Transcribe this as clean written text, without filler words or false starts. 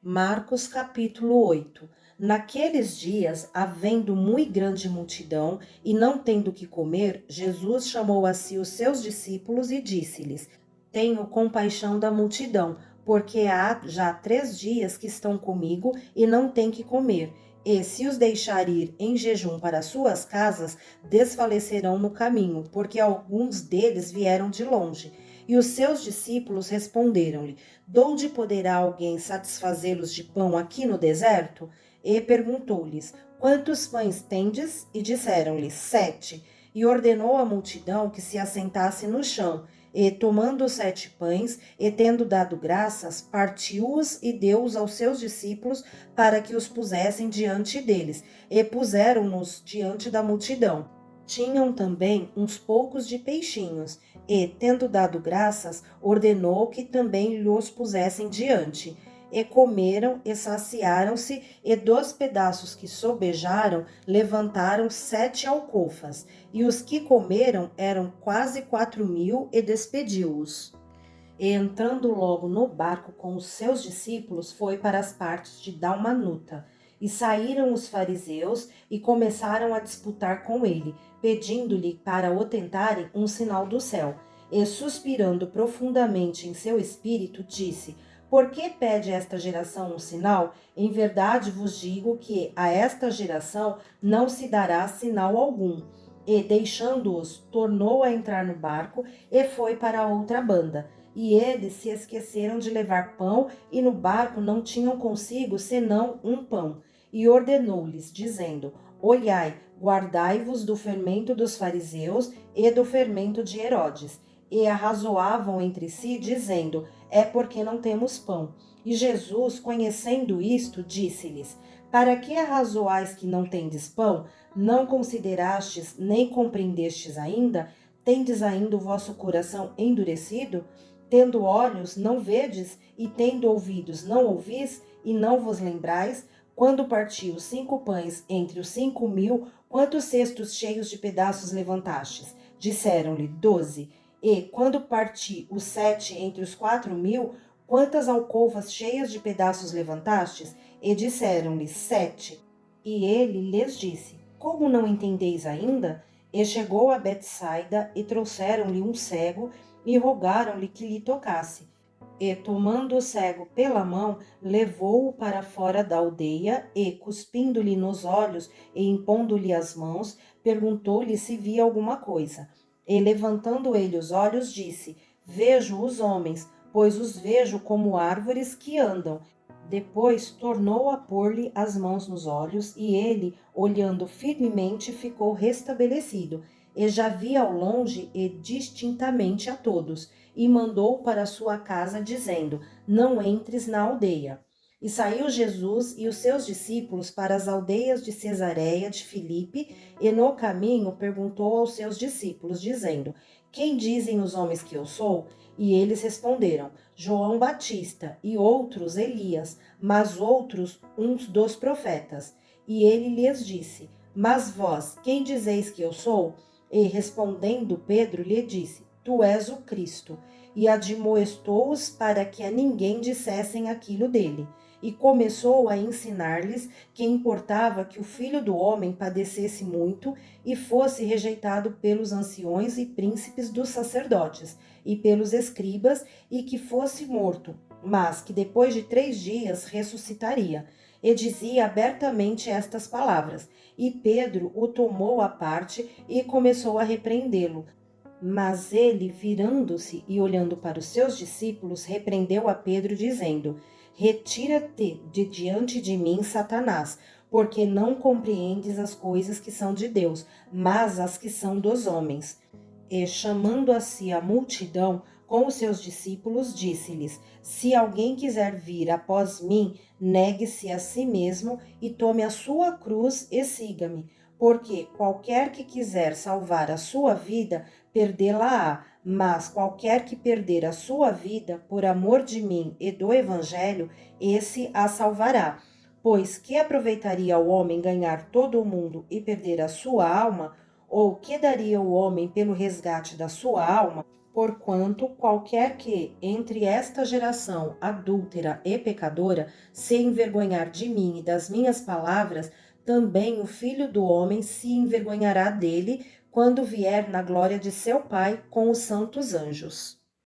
Marcos capítulo 8. Naqueles dias, havendo muito grande multidão e não tendo que comer, Jesus chamou a si os seus discípulos e disse-lhes: Tenho compaixão da multidão, porque há já 3 dias que estão comigo e não têm que comer. E se os deixar ir em jejum para suas casas, desfalecerão no caminho, porque alguns deles vieram de longe. E os seus discípulos responderam-lhe: Donde poderá alguém satisfazê-los de pão aqui no deserto? E perguntou-lhes: Quantos pães tendes? E disseram-lhe: 7. E ordenou à multidão que se assentasse no chão. E tomando os 7 pães, e tendo dado graças, partiu-os e deu-os aos seus discípulos para que os pusessem diante deles. E puseram-nos diante da multidão. Tinham também uns poucos de peixinhos, e, tendo dado graças, ordenou que também lhos pusessem diante. E comeram e saciaram-se, e dos pedaços que sobejaram, levantaram 7 alcofas. E os que comeram eram quase 4.000, e despediu-os. E entrando logo no barco com os seus discípulos, foi para as partes de Dalmanuta. E saíram os fariseus e começaram a disputar com ele, pedindo-lhe para o tentarem um sinal do céu. E suspirando profundamente em seu espírito, disse: Por que pede esta geração um sinal? Em verdade vos digo que a esta geração não se dará sinal algum. E, deixando-os, tornou a entrar no barco e foi para a outra banda. E eles se esqueceram de levar pão, e no barco não tinham consigo senão um pão. E ordenou-lhes, dizendo: Olhai, guardai-vos do fermento dos fariseus e do fermento de Herodes. E arrazoavam entre si, dizendo: É porque não temos pão. E Jesus, conhecendo isto, disse-lhes: Para que arrazoais que não tendes pão? Não considerastes nem compreendestes ainda? Tendes ainda o vosso coração endurecido? Tendo olhos, não vedes, e tendo ouvidos, não ouvis, e não vos lembrais? Quando partiu os 5 pães entre os 5.000, quantos cestos cheios de pedaços levantastes? Disseram-lhe: 12. E, quando parti os 7 entre os 4.000, quantas alcovas cheias de pedaços levantastes? E disseram-lhe: 7. E ele lhes disse: Como não entendeis ainda? E chegou a Betsaida, e trouxeram-lhe um cego, e rogaram-lhe que lhe tocasse. E, tomando o cego pela mão, levou-o para fora da aldeia e, cuspindo-lhe nos olhos e impondo-lhe as mãos, perguntou-lhe se via alguma coisa. E, levantando ele os olhos, disse: Vejo os homens, pois os vejo como árvores que andam. Depois tornou a pôr-lhe as mãos nos olhos, e ele, olhando firmemente, ficou restabelecido, e já via ao longe e distintamente a todos, e mandou para sua casa, dizendo: Não entres na aldeia. E saiu Jesus e os seus discípulos para as aldeias de Cesareia de Filipe, e no caminho perguntou aos seus discípulos, dizendo: Quem dizem os homens que eu sou? E eles responderam: João Batista, e outros Elias, mas outros uns dos profetas. E ele lhes disse: Mas vós, quem dizeis que eu sou? E respondendo Pedro lhe disse: Tu és o Cristo. E admoestou-os para que a ninguém dissessem aquilo dele. E começou a ensinar-lhes que importava que o Filho do Homem padecesse muito e fosse rejeitado pelos anciões e príncipes dos sacerdotes e pelos escribas, e que fosse morto, mas que depois de 3 dias ressuscitaria. E dizia abertamente estas palavras. E Pedro o tomou à parte e começou a repreendê-lo. Mas ele, virando-se e olhando para os seus discípulos, repreendeu a Pedro, dizendo: Retira-te de diante de mim, Satanás, porque não compreendes as coisas que são de Deus, mas as que são dos homens. E, chamando a si a multidão com os seus discípulos, disse-lhes: Se alguém quiser vir após mim, negue-se a si mesmo e tome a sua cruz e siga-me. Porque qualquer que quiser salvar a sua vida, perdê-la-á, mas qualquer que perder a sua vida por amor de mim e do Evangelho, esse a salvará. Pois que aproveitaria o homem ganhar todo o mundo e perder a sua alma? Ou que daria o homem pelo resgate da sua alma? Porquanto qualquer que, entre esta geração adúltera e pecadora, se envergonhar de mim e das minhas palavras, também o Filho do Homem se envergonhará dele, quando vier na glória de seu Pai com os santos anjos.